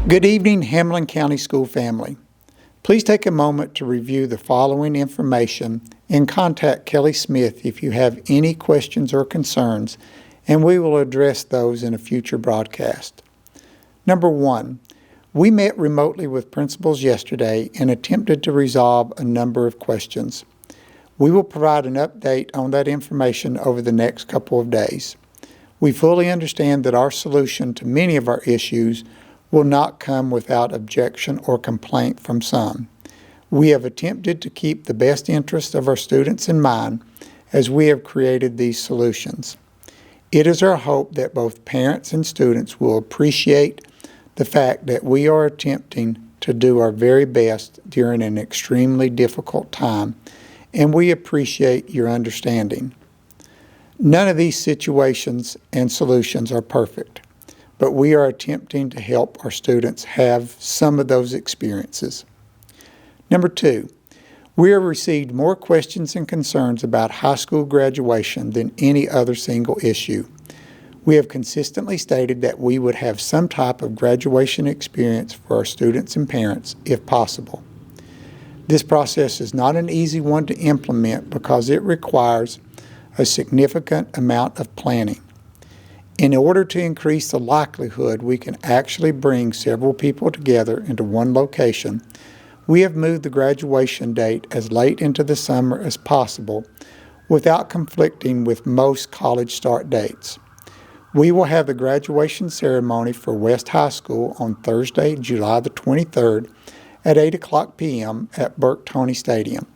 Good evening, Hamlin County School family. Please take a moment to review the following information and contact Kellie Smith if you have any questions or concerns, and we will address those in a future broadcast. Number 1, we met remotely with principals yesterday and attempted to resolve a number of questions. We will provide an update on that information over the next couple of days. We fully understand that our solution to many of our issues will not come without objection or complaint from some. We have attempted to keep the best interest of our students in mind as we have created these solutions. It is our hope that both parents and students will appreciate the fact that we are attempting to do our very best during an extremely difficult time, and we appreciate your understanding. None of these situations and solutions are perfect, but we are attempting to help our students have some of those experiences. Number 2, we have received more questions and concerns about high school graduation than any other single issue. We have consistently stated that we would have some type of graduation experience for our students and parents if possible. This process is not an easy one to implement because it requires a significant amount of planning. In order to increase the likelihood we can actually bring several people together into one location, we have moved the graduation date as late into the summer as possible without conflicting with most college start dates. We will have the graduation ceremony for West High School on Thursday, July the 23rd at 8:00 p.m. at Burke-Toney Stadium.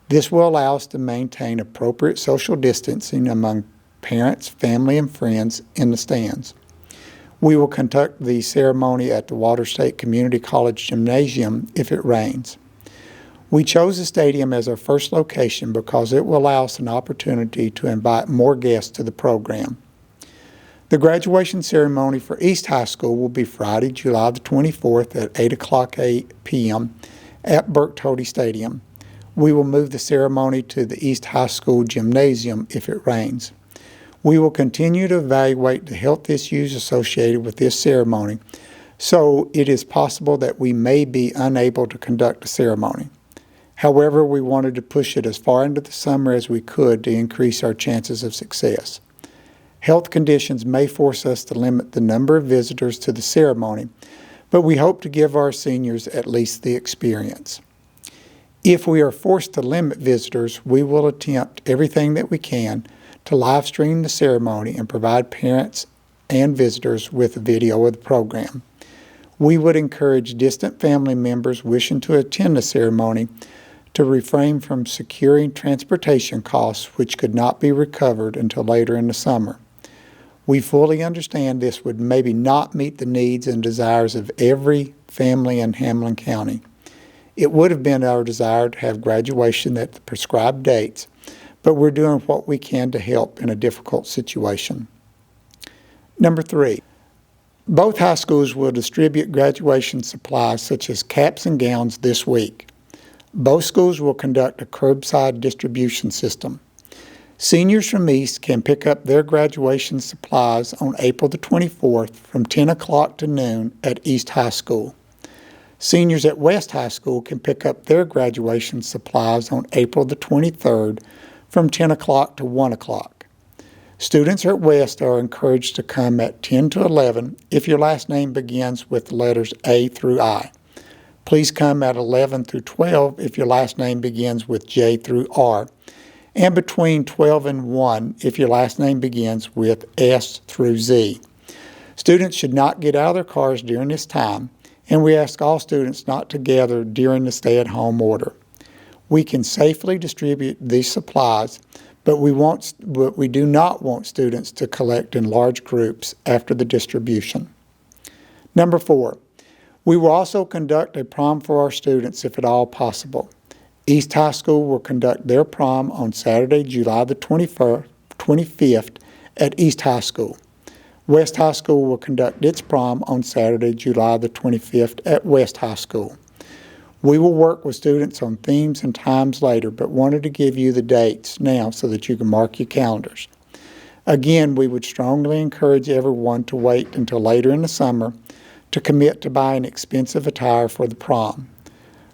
This will allow us to maintain appropriate social distancing among parents, family, and friends in the stands. We will conduct the ceremony at the Water State Community College Gymnasium if it rains. We chose the stadium as our first location because it will allow us an opportunity to invite more guests to the program. The graduation ceremony for East High School will be Friday, July the 24th at 8:00 p.m. at Burke-Toney Stadium. We will move the ceremony to the East High School Gymnasium if it rains. We will continue to evaluate the health issues associated with this ceremony, so it is possible that we may be unable to conduct a ceremony. However, we wanted to push it as far into the summer as we could to increase our chances of success. Health conditions may force us to limit the number of visitors to the ceremony, but we hope to give our seniors at least the experience. If we are forced to limit visitors, we will attempt everything that we can to live stream the ceremony and provide parents and visitors with a video of the program. We would encourage distant family members wishing to attend the ceremony to refrain from securing transportation costs which could not be recovered until later in the summer. We fully understand this would maybe not meet the needs and desires of every family in Hamlin County. It would have been our desire to have graduation at the prescribed dates, but we're doing what we can to help in a difficult situation. Number 3, both high schools will distribute graduation supplies such as caps and gowns this week. Both schools will conduct a curbside distribution system. Seniors from East can pick up their graduation supplies on April the 24th from 10 o'clock to noon at East High School. Seniors at West High School can pick up their graduation supplies on April the 23rd from 10 o'clock to 1 o'clock. Students at West are encouraged to come at 10 to 11 if your last name begins with the letters A through I. Please come at 11 through 12 if your last name begins with J through R, and between 12 and 1 if your last name begins with S through Z. Students should not get out of their cars during this time, and we ask all students not to gather during the stay-at-home order. We can safely distribute these supplies, but we do not want students to collect in large groups after the distribution. Number 4, we will also conduct a prom for our students if at all possible. East High School will conduct their prom on Saturday, July the 25th at East High School. West High School will conduct its prom on Saturday, July the 25th at West High School. We will work with students on themes and times later, but wanted to give you the dates now so that you can mark your calendars. Again, we would strongly encourage everyone to wait until later in the summer to commit to buying expensive attire for the prom.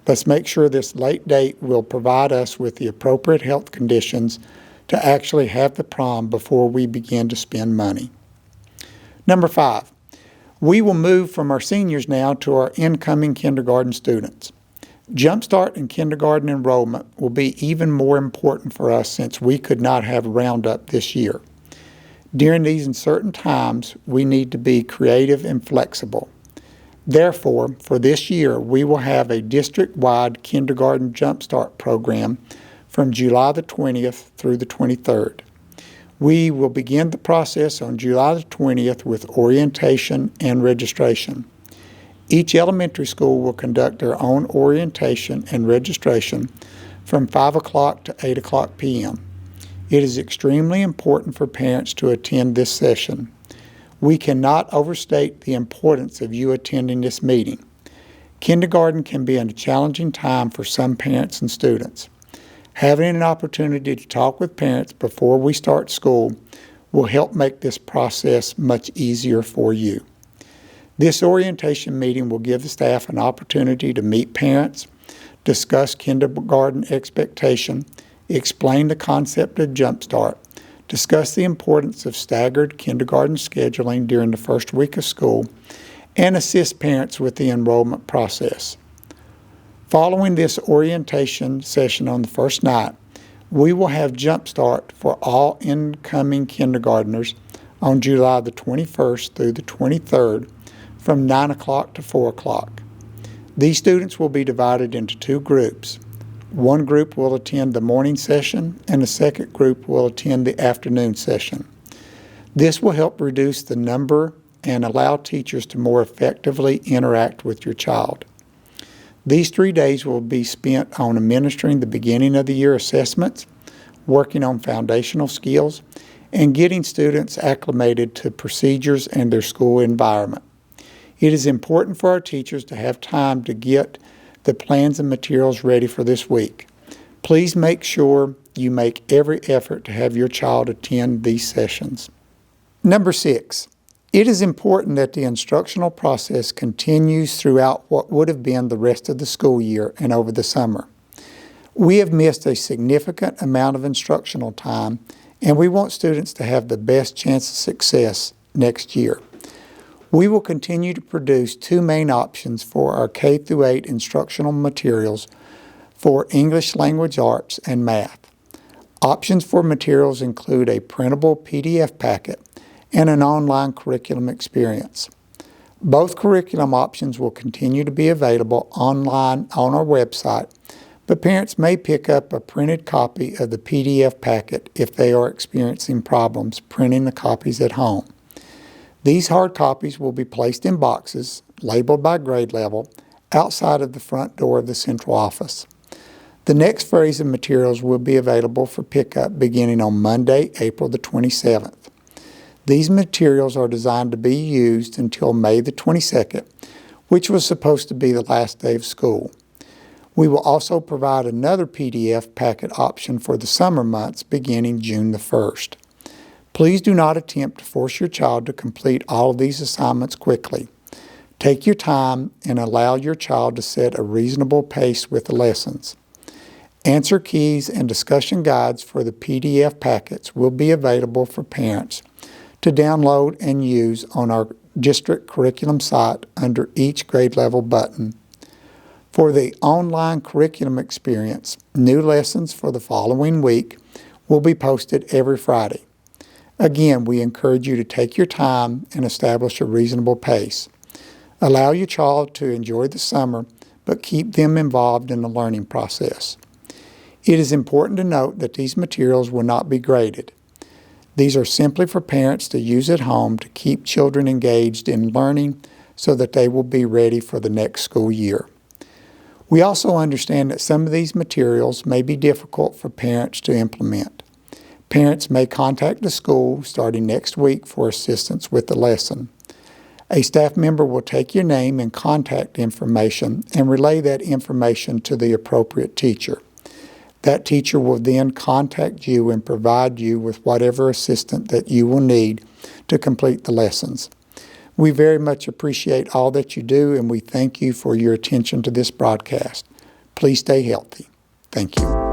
Let's make sure this late date will provide us with the appropriate health conditions to actually have the prom before we begin to spend money. Number 5, we will move from our seniors now to our incoming kindergarten students. Jumpstart and kindergarten enrollment will be even more important for us since we could not have a roundup this year. During these uncertain times, we need to be creative and flexible. Therefore, for this year, we will have a district-wide kindergarten jumpstart program from July the 20th through the 23rd. We will begin the process on July the 20th with orientation and registration. Each elementary school will conduct their own orientation and registration from 5 o'clock to 8 o'clock p.m. It is extremely important for parents to attend this session. We cannot overstate the importance of you attending this meeting. Kindergarten can be a challenging time for some parents and students. Having an opportunity to talk with parents before we start school will help make this process much easier for you. This orientation meeting will give the staff an opportunity to meet parents, discuss kindergarten expectation, explain the concept of Jumpstart, discuss the importance of staggered kindergarten scheduling during the first week of school, and assist parents with the enrollment process. Following this orientation session on the first night, we will have Jumpstart for all incoming kindergartners on July the 21st through the 23rd from 9 o'clock to 4 o'clock. These students will be divided into 2 groups. One group will attend the morning session and the second group will attend the afternoon session. This will help reduce the number and allow teachers to more effectively interact with your child. These 3 days will be spent on administering the beginning of the year assessments, working on foundational skills, and getting students acclimated to procedures and their school environment. It is important for our teachers to have time to get the plans and materials ready for this week. Please make sure you make every effort to have your child attend these sessions. Number 6, it is important that the instructional process continues throughout what would have been the rest of the school year and over the summer. We have missed a significant amount of instructional time, and we want students to have the best chance of success next year. We will continue to produce 2 main options for our K-8 instructional materials for English Language Arts and Math. Options for materials include a printable PDF packet and an online curriculum experience. Both curriculum options will continue to be available online on our website, but parents may pick up a printed copy of the PDF packet if they are experiencing problems printing the copies at home. These hard copies will be placed in boxes, labeled by grade level, outside of the front door of the central office. The next phase of materials will be available for pickup beginning on Monday, April the 27th. These materials are designed to be used until May the 22nd, which was supposed to be the last day of school. We will also provide another PDF packet option for the summer months beginning June the 1st. Please do not attempt to force your child to complete all of these assignments quickly. Take your time and allow your child to set a reasonable pace with the lessons. Answer keys and discussion guides for the PDF packets will be available for parents to download and use on our district curriculum site under each grade level button. For the online curriculum experience, new lessons for the following week will be posted every Friday. Again, we encourage you to take your time and establish a reasonable pace. Allow your child to enjoy the summer, but keep them involved in the learning process. It is important to note that these materials will not be graded. These are simply for parents to use at home to keep children engaged in learning so that they will be ready for the next school year. We also understand that some of these materials may be difficult for parents to implement. Parents may contact the school starting next week for assistance with the lesson. A staff member will take your name and contact information and relay that information to the appropriate teacher. That teacher will then contact you and provide you with whatever assistance that you will need to complete the lessons. We very much appreciate all that you do, and we thank you for your attention to this broadcast. Please stay healthy. Thank you.